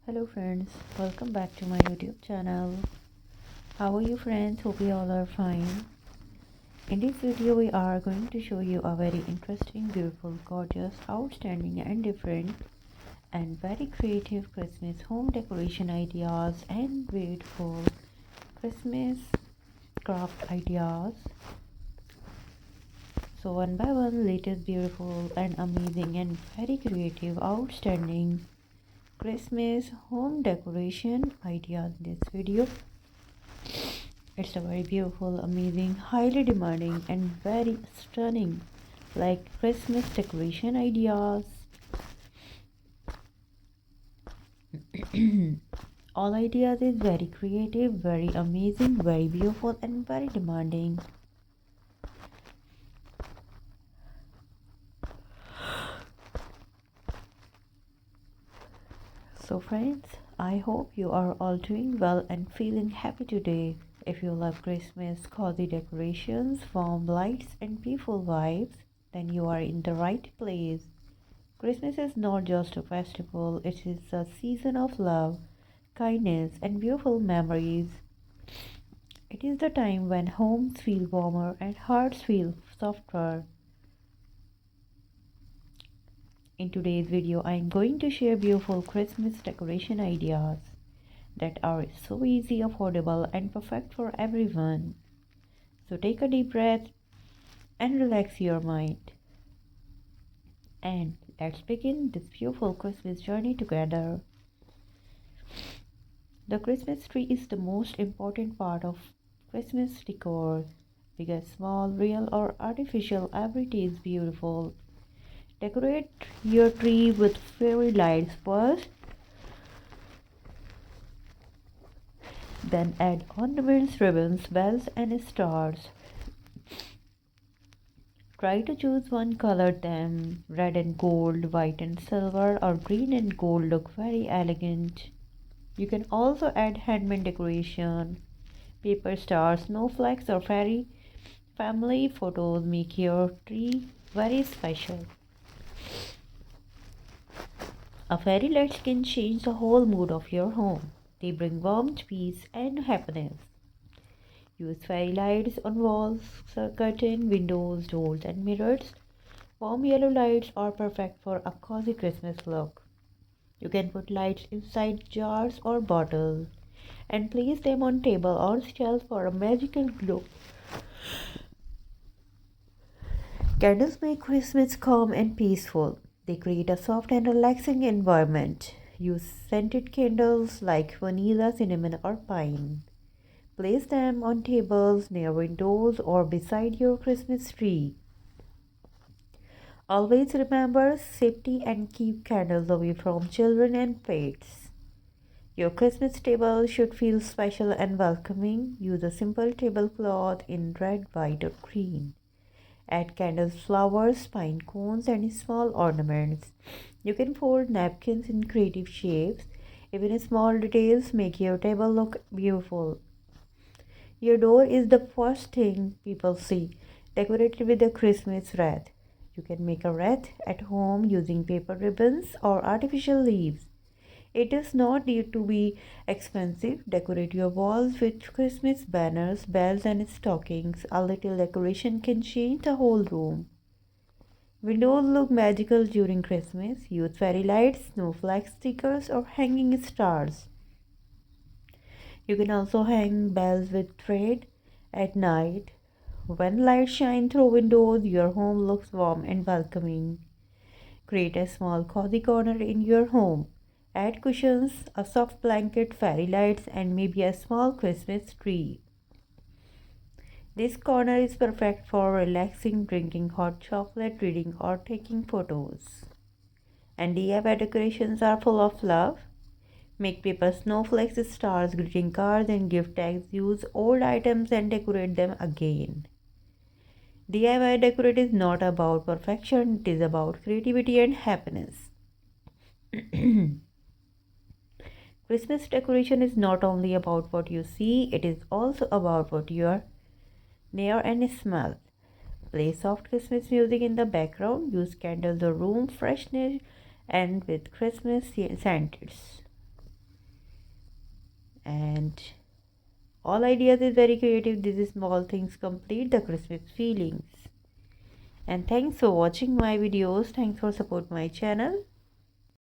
Hello friends, welcome back to my YouTube channel. How are you friends? Hope you all are fine. In this video we are going to show you a very interesting, beautiful, gorgeous, outstanding and different and very creative Christmas home decoration ideas and beautiful Christmas craft ideas. So one by one, latest beautiful and amazing and very creative, outstanding Christmas home decoration ideas in this video. It's a very beautiful, amazing, highly demanding and very stunning like Christmas decoration ideas. All ideas is very creative, very amazing, very beautiful and very demanding. So friends, I hope you are all doing well and feeling happy today. If you love Christmas, cozy decorations, warm lights and peaceful vibes, then you are in the right place. Christmas is not just a festival, it is a season of love, kindness and beautiful memories. It is the time when homes feel warmer and hearts feel softer. In today's video, I am going to share beautiful Christmas decoration ideas that are so easy, affordable, and perfect for everyone. So take a deep breath and relax your mind. And let's begin this beautiful Christmas journey together. The Christmas tree is the most important part of Christmas decor. Big or small, real or artificial, every day is beautiful. Decorate your tree with fairy lights first, then add ornaments, ribbons, bells, and stars. Try to choose one color theme. Red and gold, white and silver, or green and gold look very elegant. You can also add handmade decoration. Paper stars, snowflakes, or fairy family photos make your tree very special. A fairy lights can change the whole mood of your home. They bring warmth, peace, and happiness. Use fairy lights on walls, curtains, windows, doors, and mirrors. Warm yellow lights are perfect for a cozy Christmas look. You can put lights inside jars or bottles and place them on table or shelf for a magical glow. Candles make Christmas calm and peaceful. They create a soft and relaxing environment. Use scented candles like vanilla, cinnamon, or pine. Place them on tables, near windows, or beside your Christmas tree. Always remember safety and keep candles away from children and pets. Your Christmas table should feel special and welcoming. Use a simple tablecloth in red, white, or green. Add candles, flowers, pine cones, and small ornaments. You can fold napkins in creative shapes. Even small details make your table look beautiful. Your door is the first thing people see, decorated with a Christmas wreath. You can make a wreath at home using paper ribbons or artificial leaves. It does not need to be expensive. Decorate your walls with Christmas banners, bells, and stockings. A little decoration can change the whole room. Windows look magical during Christmas. Use fairy lights, snowflake stickers, or hanging stars. You can also hang bells with thread at night. When lights shine through windows, your home looks warm and welcoming. Create a small cozy corner in your home. Add cushions, a soft blanket, fairy lights, and maybe a small Christmas tree. This corner is perfect for relaxing, drinking hot chocolate, reading, or taking photos. And DIY decorations are full of love. Make paper snowflakes, stars, greeting cards, and gift tags. Use old items and decorate them again. DIY decorate is not about perfection, it is about creativity and happiness. Christmas decoration is not only about what you see, it is also about what you are near and smell. Play soft Christmas music in the background, use candles or room freshness, and with Christmas scents. And all ideas is very creative. These small things complete the Christmas feelings. And thanks for watching my videos. Thanks for support my channel.